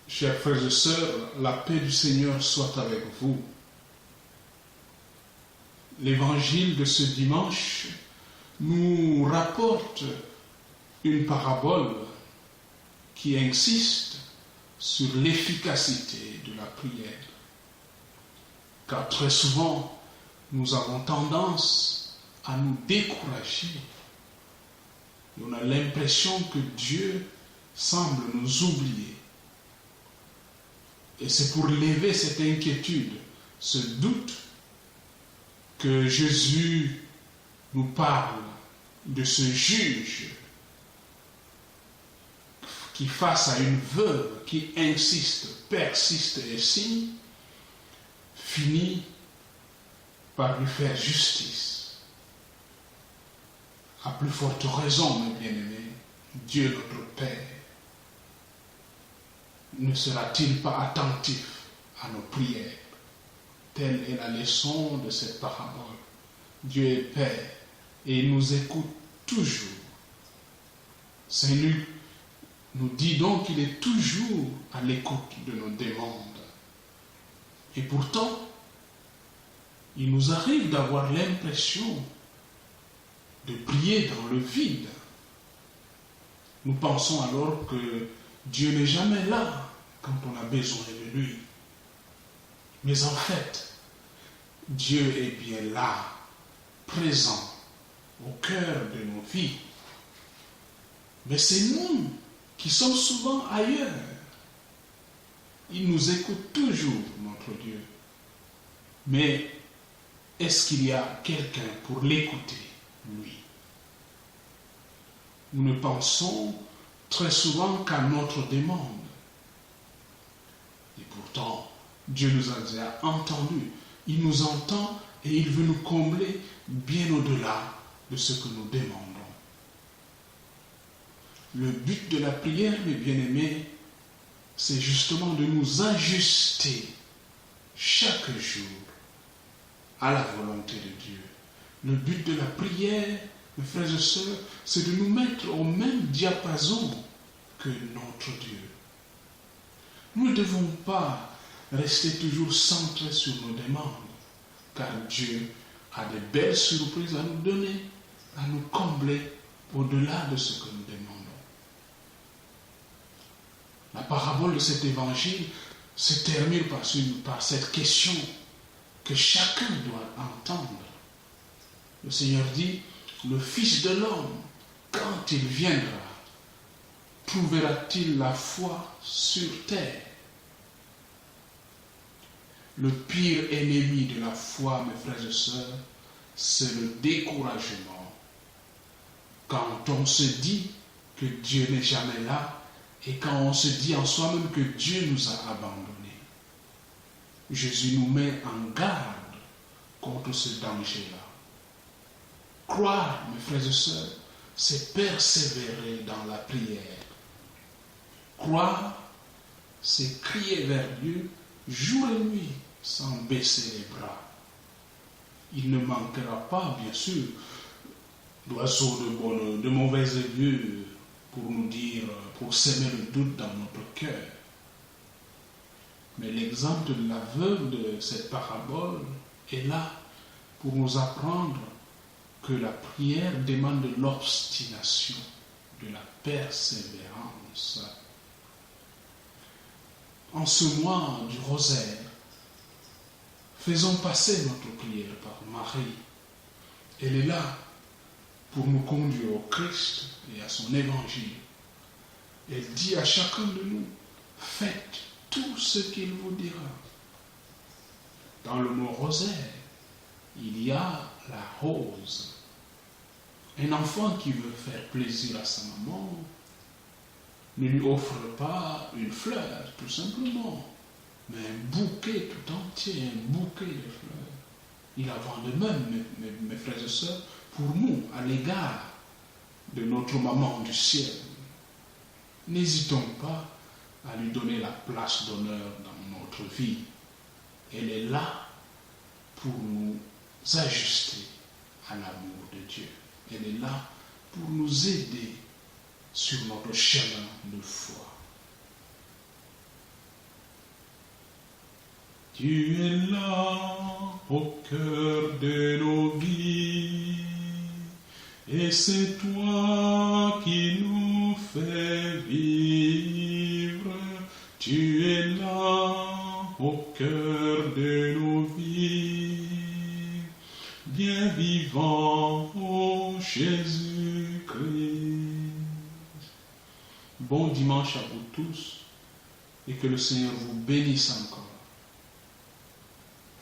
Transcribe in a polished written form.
Chers frères et sœurs, la paix du Seigneur soit avec vous. L'évangile de ce dimanche nous rapporte une parabole qui insiste sur l'efficacité de la prière. Car très souvent, nous avons tendance à nous décourager. On a l'impression que Dieu semble nous oublier. Et c'est pour lever cette inquiétude, ce doute, que Jésus nous parle de ce juge qui, face à une veuve qui insiste, persiste et signe, finit par lui faire justice. À plus forte raison, mes bien-aimés, Dieu notre Père ne sera-t-il pas attentif à nos prières? Telle est la leçon de cette parabole. Dieu est Père et il nous écoute toujours. Saint Luc nous dit donc qu'il est toujours à l'écoute de nos demandes. Et pourtant, il nous arrive d'avoir l'impression de prier dans le vide. Nous pensons alors que Dieu n'est jamais là quand on a besoin de lui. Mais en fait, Dieu est bien là, présent, au cœur de nos vies. Mais c'est nous qui sommes souvent ailleurs. Il nous écoute toujours, notre Dieu. Mais est-ce qu'il y a quelqu'un pour l'écouter, lui? Nous ne pensons très souvent qu'à notre demande. Et pourtant, Dieu nous a déjà entendus. Il nous entend et il veut nous combler bien au-delà de ce que nous demandons. Le but de la prière, mes bien-aimés, c'est justement de nous ajuster chaque jour à la volonté de Dieu. Le but de la prière, mes frères et sœurs, c'est de nous mettre au même diapason que notre Dieu. Nous ne devons pas rester toujours centrés sur nos demandes, car Dieu a de belles surprises à nous donner, à nous combler au-delà de ce que nous demandons. La parabole de cet évangile se termine par cette question que chacun doit entendre. Le Seigneur dit, le Fils de l'homme, quand il viendra, trouvera-t-il la foi sur terre? Le pire ennemi de la foi, mes frères et sœurs, c'est le découragement. Quand on se dit que Dieu n'est jamais là et quand on se dit en soi-même que Dieu nous a abandonnés. Jésus nous met en garde contre ce danger-là. Croire, mes frères et sœurs, c'est persévérer dans la prière. Croire, c'est crier vers Dieu jour et nuit sans baisser les bras. Il ne manquera pas, bien sûr, d'oiseaux de mauvais lieux pour nous dire, pour semer le doute dans notre cœur. Mais l'exemple de la veuve de cette parabole est là pour nous apprendre que la prière demande de l'obstination, de la persévérance. En ce mois du rosaire, faisons passer notre prière par Marie. Elle est là pour nous conduire au Christ et à son évangile. Elle dit à chacun de nous, faites tout ce qu'il vous dira. Dans le mot rosaire, il y a la rose. Un enfant qui veut faire plaisir à sa maman ne lui offre pas une fleur, tout simplement, mais un bouquet tout entier, un bouquet de fleurs. Il en de même, mes frères et sœurs, pour nous, à l'égard de notre maman du ciel. N'hésitons pas à lui donner la place d'honneur dans notre vie. Elle est là pour nous ajuster à l'amour de Dieu. Elle est là pour nous aider sur notre chemin de foi. Tu es là au cœur de nos vies, et c'est toi qui nous fais vivre. Tu es là au cœur de nos vies, bien vivant, ô Jésus-Christ. Bon dimanche à vous tous, et que le Seigneur vous bénisse encore.